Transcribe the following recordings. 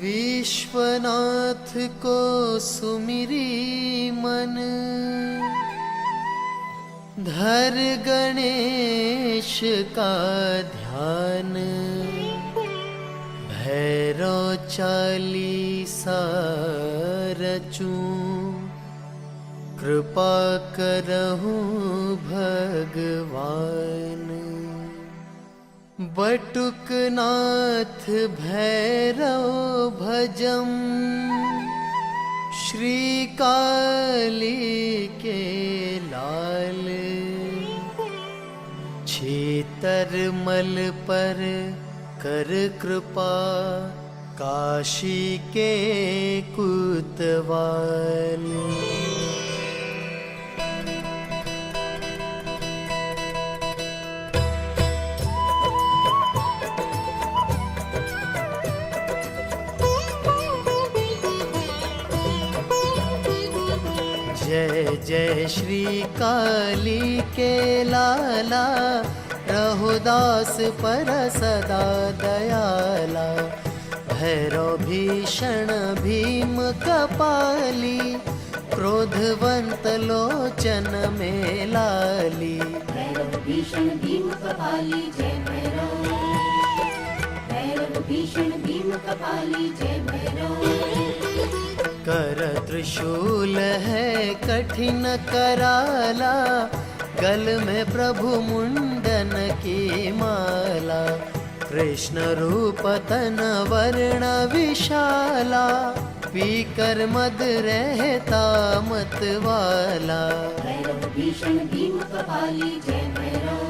विश्वनाथ को सुमिरी मन, धर गणेश का ध्यान। भैरव चालीसा रचूं, कृपा करहूं भगवान। बटुकनाथ भैरव भजम, श्री काली के लाल। छेतरमल पर कर कृपा, काशी के कुतवाल। जय जय श्री काली के लाला, रहो दास पर सदा दयाला। भैरव भीषण भीम कपाली, क्रोधवंत लोचन में लाली। भैरव भीषण भीम कपाली जय भैरव, भैरव भीषण भीम कपाली जय भैरव। कर त्रिशूल है कठिन कराला, गल में प्रभु मुंडन की माला। कृष्ण रूप तन वर्ण विशाला, पीकर मद रहता मतवाला। भैरव भीषण भीम कपाली जय भैरव,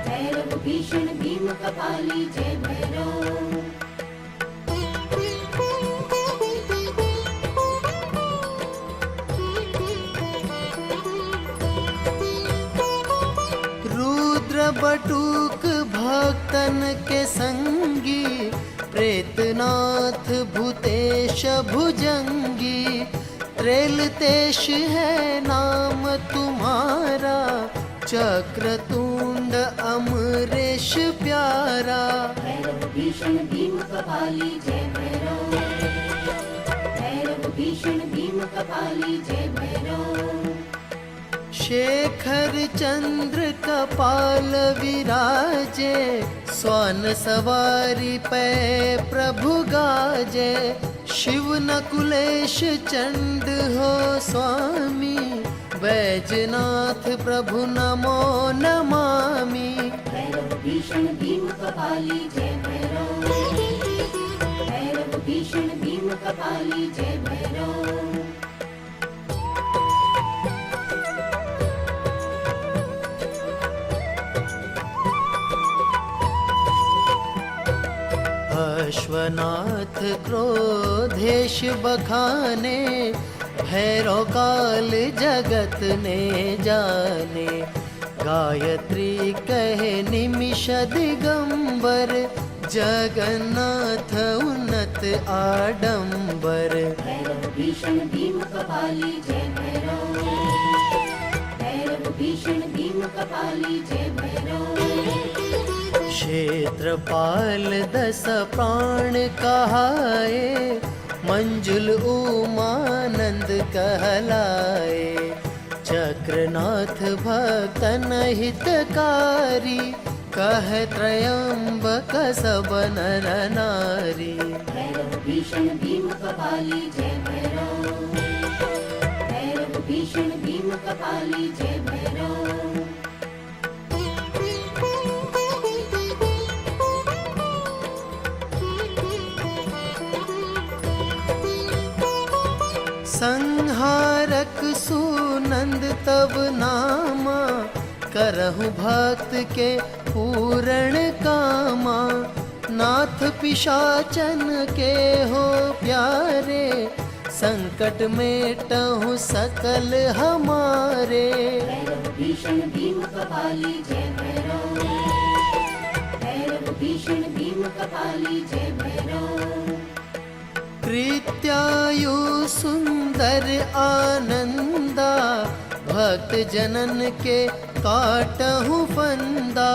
भैरव भीषण भीम कपाली जय भैरव। बटुक भक्तन के संगी, प्रेतनाथ भूतेश भुजंगी। त्रेलतेश है नाम तुम्हारा, चक्रतुंड अमरेश प्यारा। भैरव भीषण भीम कपाली जय भैरव, भैरव भीषण भीम कपाली जय भैरव। शेखर चंद्र कपाल विराजे, स्वान सवारी पे प्रभु गाजे। शिव नकुलेश चंड हो स्वामी, बैजनाथ प्रभु नमो नमामि। भैरव भीषण भीम कपाली जय भैरव, भैरव भीषण भीम कपाली जय भैरव। अश्वनाथ क्रोधेश बखाने, भैरव काल जगत ने जाने। गायत्री कहे निमिष दिगंबर, जगन्नाथ उन्नत आडंबर। भैरव भीषण भीम कपाली जय भैरव, भैरव भीषण भीम कपाली जय भैरव। क्षेत्रपाल 10 प्राण कहाए, मंजुल उमानंद कहलाए। चक्रनाथ भक्तन हितकारी, कह त्रयंबक सब नर नारी। भैरव भीषण भीम कपाली जय भैरव, भैरव भीषण भीम कपाली जय भैरव। संहारक सुनंद तब नामा, करहु भक्त के पूर्ण कामा। नाथ पिशाचन के हो प्यारे, संकट मेटहु सकल हमारे। भैरव भीषण भीम कपाली जय भैरव, भैरव भीषण भीम कपाली जय भैरव। कृत्यायु सुंदर आनंदा, भक्त जनन के काटहु फंदा।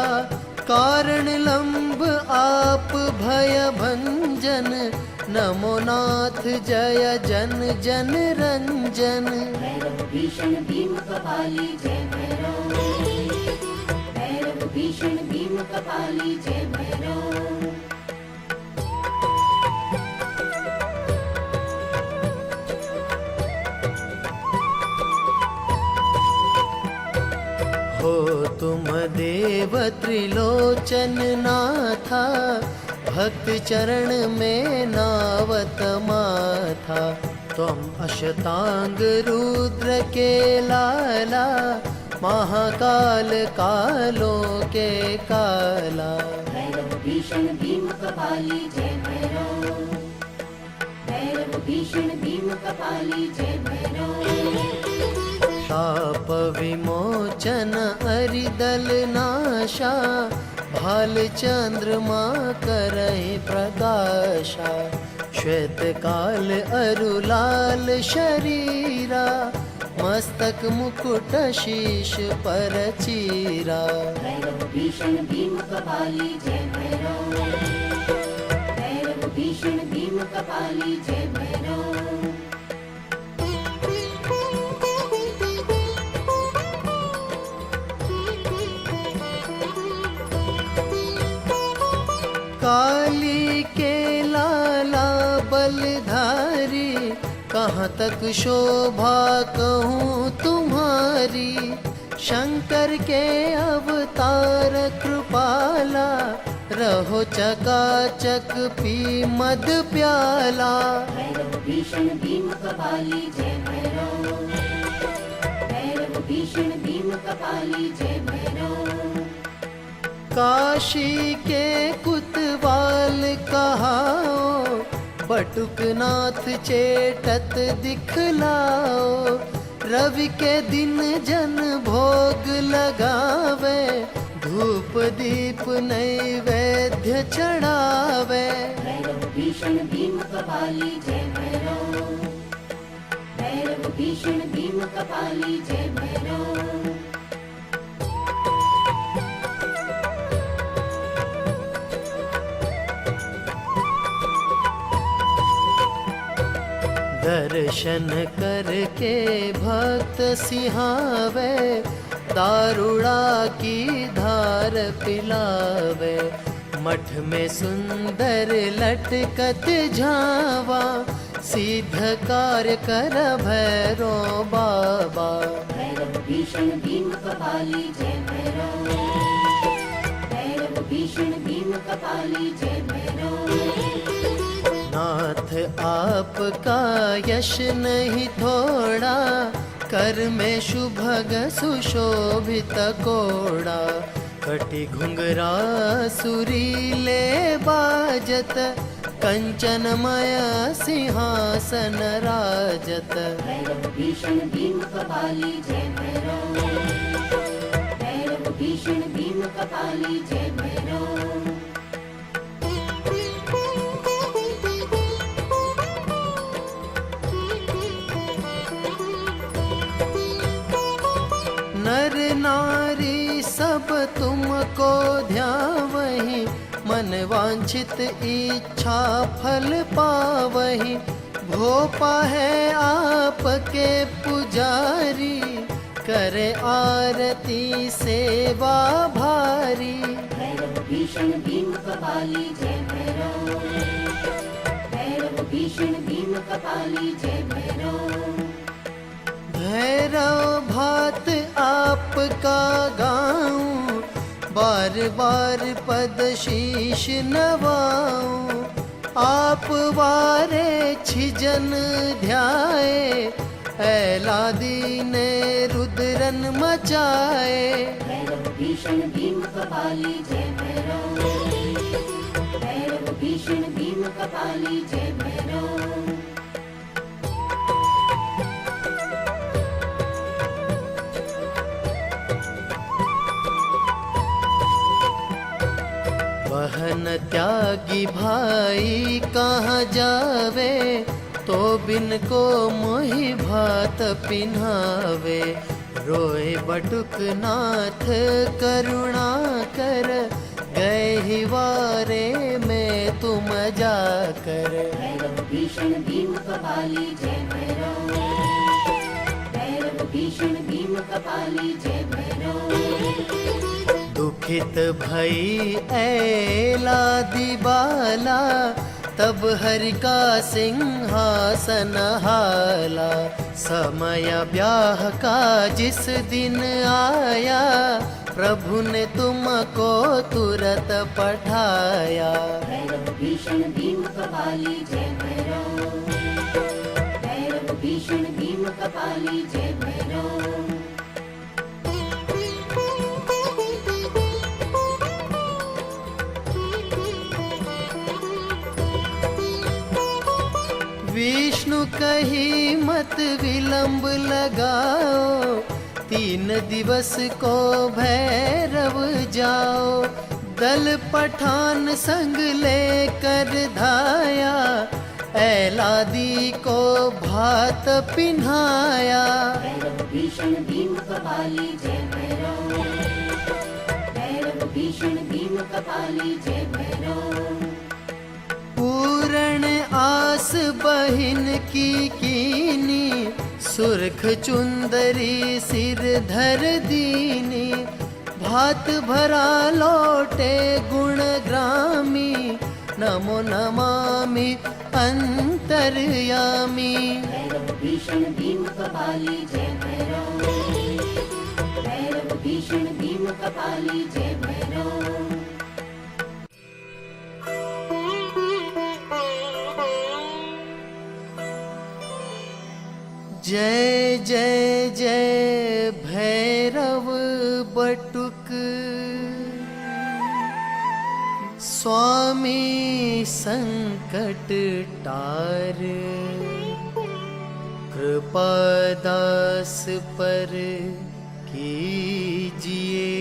कारण लंब आप भय भंजन, नमो नाथ जय जन जन रंजन। भैरव भीषण भीम कपाली जय भैरव। भैरव भीषण भीम कपाली जय भैरव। हो तुम देव त्रिलोचन नाथा, भक्त चरण में नावत माथा। त्वम अष्टांग रुद्र के लाला, महाकाल कालों के काला। भैरव भीषण भीम कपाली जय भैरव। भैरव भीषण भीम कपाली जय भैरव। ताप विमोचन अरिदल नाशा, भाल चंद्रमा करहि प्रकाशा। श्वेत काल अरुलाल शरीरा, मस्तक मुकुट शीश पर चीरा। भैरव भीषण भीम कपाली जय भैरव। भैरव भीषण भीम कपाली जय भैरव। काली के लाला बलधारी, कहाँ तक शोभा कहूँ तुम्हारी। शंकर के अवतार कृपाला, रहो चकाचक पी मद प्याला। भैरव भीषण भीम कपाली जय भैरव। भैरव भीषण भीम कपाली जय भैरव। काशी के कुतवाल कहाओ, बटुकनाथ चेटत दिखलाओ। रवि के दिन जन भोग लगावे, धूप दीप नैवेद्य चढ़ावे। भैरव भीषण भीम कपाली जय भैरव। भैरव भीषण भीम कपाली जय भैरव। दर्शन करके भक्त सिहावे, दारुड़ा की धार पिलावे। मठ में सुंदर लटकत झावा, सिद्ध कार्य कर भैरो बाबा। भैरव भीषण भीम कपाली जय भैरव। भैरव भीषण भीम कपाली जय भैरव। नाथ आपका यश नहीं थोड़ा, कर में शुभग सुशोभित कोड़ा। कटि घुंघरा सुरीले बाजत, कंचनमय सिंहासन राजत। भैरव भीषण भीम कपाली जय भैरव। भैरव भीषण भीम कपाली जय भैरव। नर नारी सब तुमको ध्यावहि, मन वांछित इच्छा फल पावहि। भोपा है आपके पुजारी, करे आरती सेवा भारी। भैरव भीषण भीम कपाली जय भैरव। भैरव भीषण भीम कपाली जय भैरव। भैरव भात आपका गाऊं, बार बार पद शीश नवाऊं। आप वारे छिजन ध्याए, ऐलादी ने रुद्रन मचाए। भैरव भीषण भीम कपाली जय भैरव। भैरव भीषण भीम कपाली जय भैरव। बहन त्यागी भाई कहाँ जावे, तो बिन को मोहि भात पिन्हावे। रोए बटुक नाथ करुणा कर, गए ही वारे में तुम जाकर। भैरव भीषण भीम कपाली जय भैरव, भैरव भीषण भीम कपाली जय भैरव। दुखित भई ऐलादि बाला, तब हरि का सिंहासन हाला। समय ब्याह का जिस दिन आया, प्रभु ने तुमको तुरंत पठाया। भैरव भीषण भीम कपाली जय भैरव, भैरव भीषण भीम कपाली जय भैरव। विष्णु कही मत विलंब लगाओ, 3 दिवस को भैरव जाओ। दल पठान संग लेकर धाया, ऐलादी को भात पिन्हाया। भैरव भीषण भीम कपाली जय भैरव, भैरव भीषण भीम कपाली जय भैरव। पूर्ण आस बहिन की कीनी, सुर्ख चुंदरी सिर धर दीनी। भात भरा लौटे गुण ग्रामी, नमो नमामि अंतर्यामी। भैरव भीषण भीम कपाली जय भैरव, भैरव भीषण भीम कपाली जय भैरव। जय जय जय भैरव बटुक, स्वामी संकट टार। कृपा दास पर कीजिए,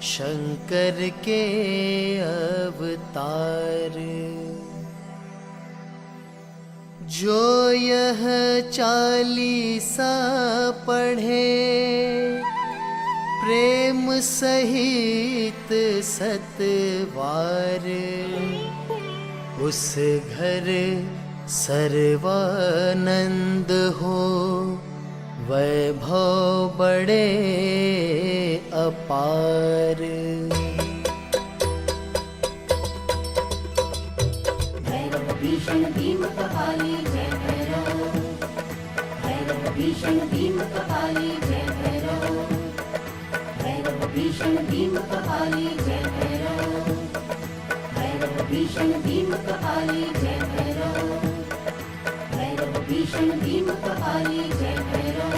शंकर के अवतार। जो यह 40 पढ़े, प्रेम सहित सतवार। उस घर सर्वानंद हो, वैभव बड़े अपार। भैरव भीषण भीम कपाली जय भैरव, भैरव भीषण भीम कपाली जय भैरव, भैरव भीषण भीम कपाली जय भैरव, भैरव भीषण भीम कपाली जय भैरव, भैरव भीषण भीम कपाली जय भैरव,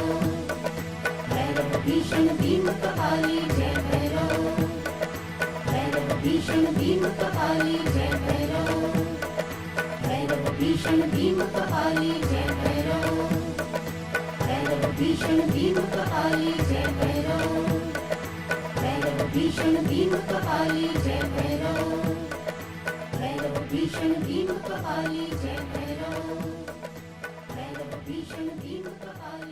भैरव भीषण भीम कपाली जय भैरव, भैरव भीषण भीम कपाली जय भैरव, भैरव भीषण भीम कपाली जय भैरव, भैरव भीषण भीम कपाली जय भैरव, भैरव भीषण भीम कपाली जय भैरव, भैरव भीषण भीम कपाली जय भैरव, भैरव भीषण भीम कपाली।